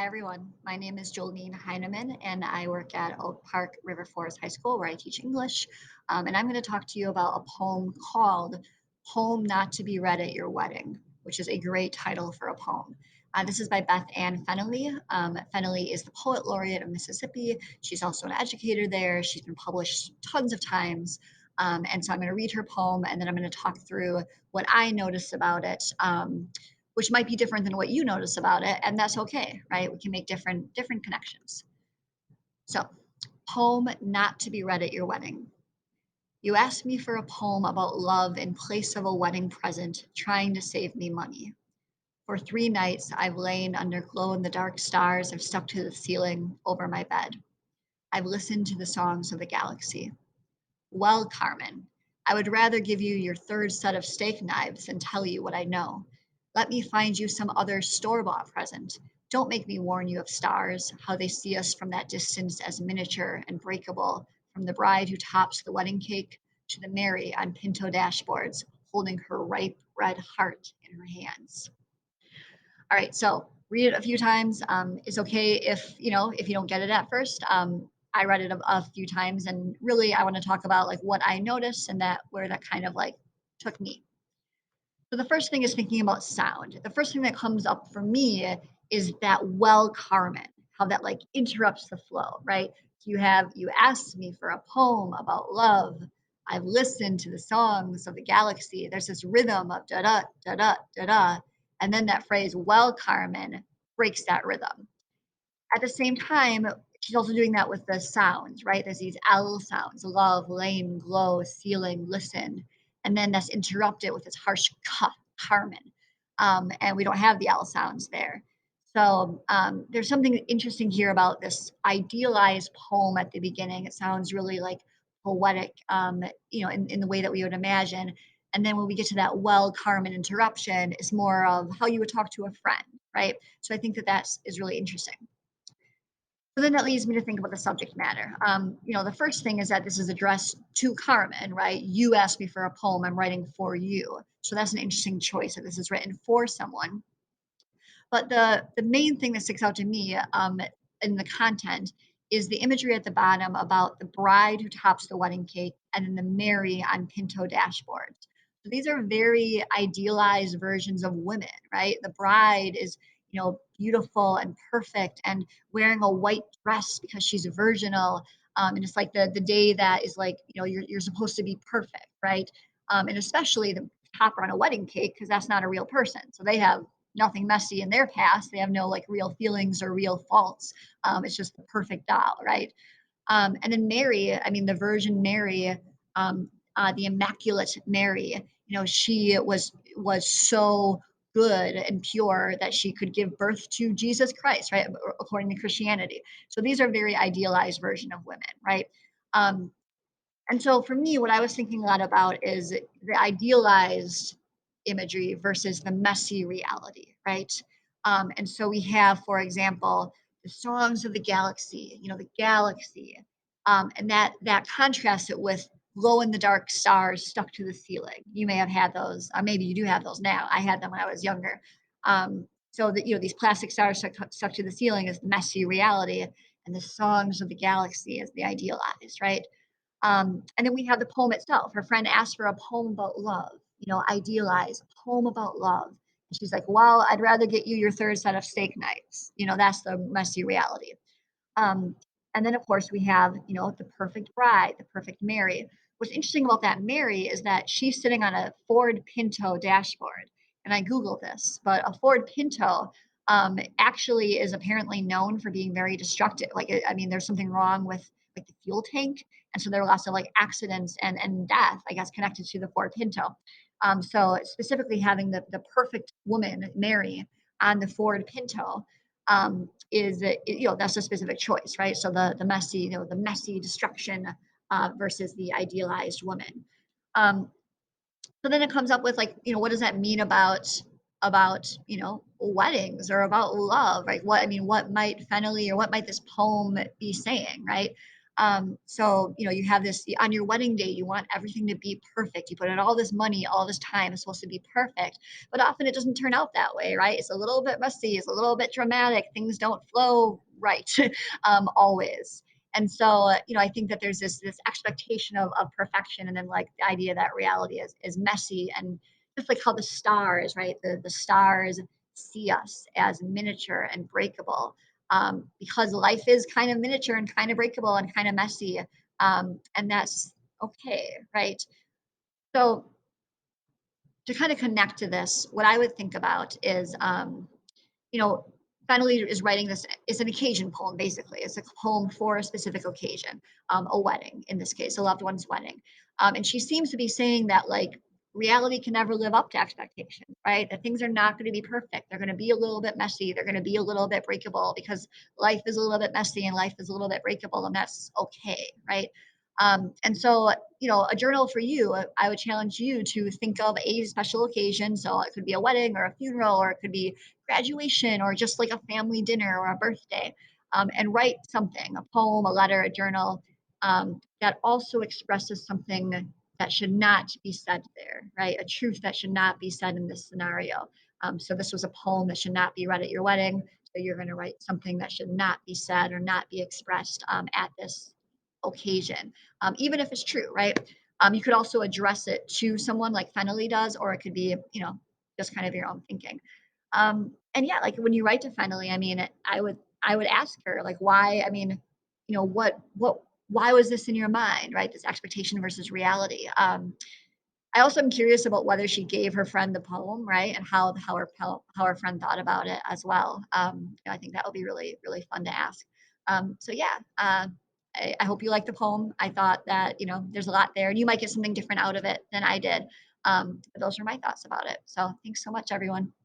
Hi, everyone. My name is Jolene Heineman, and I work at Oak Park River Forest High School where I teach English. And I'm going to talk to you about a poem called Poem Not to Be Read at Your Wedding, which is a great title for a poem. This is by Beth Fennelly. Fennelly is the poet laureate of Mississippi. She's also an educator there. She's been published tons of times. And so I'm going to read her poem and then I'm going to talk through what I noticed about it. Which might be different than what you notice about it, and that's okay, right? We can make different connections. So, poem not to be read at your wedding. You asked me for a poem about love in place of a wedding present, trying to save me money. For 3 nights, I've lain under glow in the dark stars have stuck to the ceiling over my bed. I've listened to the songs of the galaxy. Well, Carmen, I would rather give you your third set of steak knives than tell you what I know. Let me find you some other store-bought present. Don't make me warn you of stars, how they see us from that distance as miniature and breakable, from the bride who tops the wedding cake to the Mary on Pinto dashboards, holding her ripe red heart in her hands. All right, so read it a few times. It's okay if you don't get it at first. I read it a few times, and really, I want to talk about like what I noticed and that where that kind of like took me. So the first thing is thinking about sound. The first thing that comes up for me is that well Carmen, how that like interrupts the flow, right? So you asked me for a poem about love. I've listened to the songs of the galaxy. There's this rhythm of da da da da da da, and then that phrase well Carmen breaks that rhythm. At the same time, she's also doing that with the sounds, right? There's these L sounds, love, lame, glow, ceiling, listen. And then that's interrupted with this harsh ka, Carmen. And we don't have the L sounds there. So there's something interesting here about this idealized poem at the beginning. It sounds really like poetic, in the way that we would imagine. And then when we get to that well, Carmen interruption, it's more of how you would talk to a friend, right? So I think that is really interesting. So then that leads me to think about the subject matter. The first thing is that this is addressed to Carmen, right? You asked me for a poem, I'm writing for you. So that's an interesting choice that this is written for someone. But the main thing that sticks out to me in the content is the imagery at the bottom about the bride who tops the wedding cake and then the Mary on Pinto dashboards. So these are very idealized versions of women, right? The bride is, beautiful and perfect and wearing a white dress because she's virginal. And it's like the day that is like, you're supposed to be perfect, right? And especially the topper on a wedding cake, because that's not a real person. So they have nothing messy in their past. They have no like real feelings or real faults. It's just the perfect doll, right? And then Mary, I mean, the Virgin Mary, the Immaculate Mary, she was so good and pure that she could give birth to Jesus Christ, right? According to Christianity. So these are very idealized version of women, right? Um, and so for me, what I was thinking a lot about is the idealized imagery versus the messy reality, right? And so we have, for example, the songs of the galaxy, the galaxy, and that contrasts it with glow in the dark stars stuck to the ceiling. You may have had those, or maybe you do have those now. I had them when I was younger. So that these plastic stars stuck to the ceiling is the messy reality, and the songs of the galaxy is the idealized, right? And then we have the poem itself. Her friend asked for a poem about love, idealize a poem about love. And she's like, well, I'd rather get you your third set of steak knives. That's the messy reality. Um, and then, of course, we have, the perfect bride, the perfect Mary. What's interesting about that Mary is that she's sitting on a Ford Pinto dashboard. And I Googled this, but a Ford Pinto actually is apparently known for being very destructive. Like, I mean, there's something wrong with like the fuel tank. And so there are lots of like accidents and death, I guess, connected to the Ford Pinto. So specifically having the perfect woman, Mary, on the Ford Pinto that's a specific choice, right? So the messy destruction versus the idealized woman. Um, so then it comes up with like, what does that mean about weddings or about love, right? What might Fennelly or what might this poem be saying, right? So, you have this on your wedding day, you want everything to be perfect. You put in all this money, all this time, it's supposed to be perfect. But often it doesn't turn out that way, right? It's a little bit messy, it's a little bit dramatic, things don't flow right always. And so, I think that there's this expectation of perfection, and then like the idea that reality is messy, and just like how the stars, right? The stars see us as miniature and breakable, because life is kind of miniature and kind of breakable and kind of messy. And that's okay, right? So, to kind of connect to this, what I would think about is, you know, Fennelly is writing this. It's an occasion poem, basically. It's a poem for a specific occasion, a wedding in this case, a loved one's wedding. And she seems to be saying that like reality can never live up to expectations, right? That things are not going to be perfect. They're going to be a little bit messy. They're going to be a little bit breakable because life is a little bit messy and life is a little bit breakable, and that's okay, right? And so, a journal for you, I would challenge you to think of a special occasion. So it could be a wedding or a funeral, or it could be graduation, or just like a family dinner or a birthday, and write something, a poem, a letter, a journal, that also expresses something that should not be said there, right? A truth that should not be said in this scenario. So this was a poem that should not be read at your wedding. So you're going to write something that should not be said or not be expressed at this occasion, even if it's true, right? You could also address it to someone like Fennelly does, or it could be, just kind of your own thinking. And yeah, like when you write to Fennelly, I mean, I would ask her like why. I mean, why was this in your mind, right? This expectation versus reality. I also am curious about whether she gave her friend the poem, right, and how her friend thought about it as well. I think that would be really really fun to ask. So yeah, I hope you like the poem. I thought that there's a lot there, and you might get something different out of it than I did. But those are my thoughts about it. So thanks so much, everyone.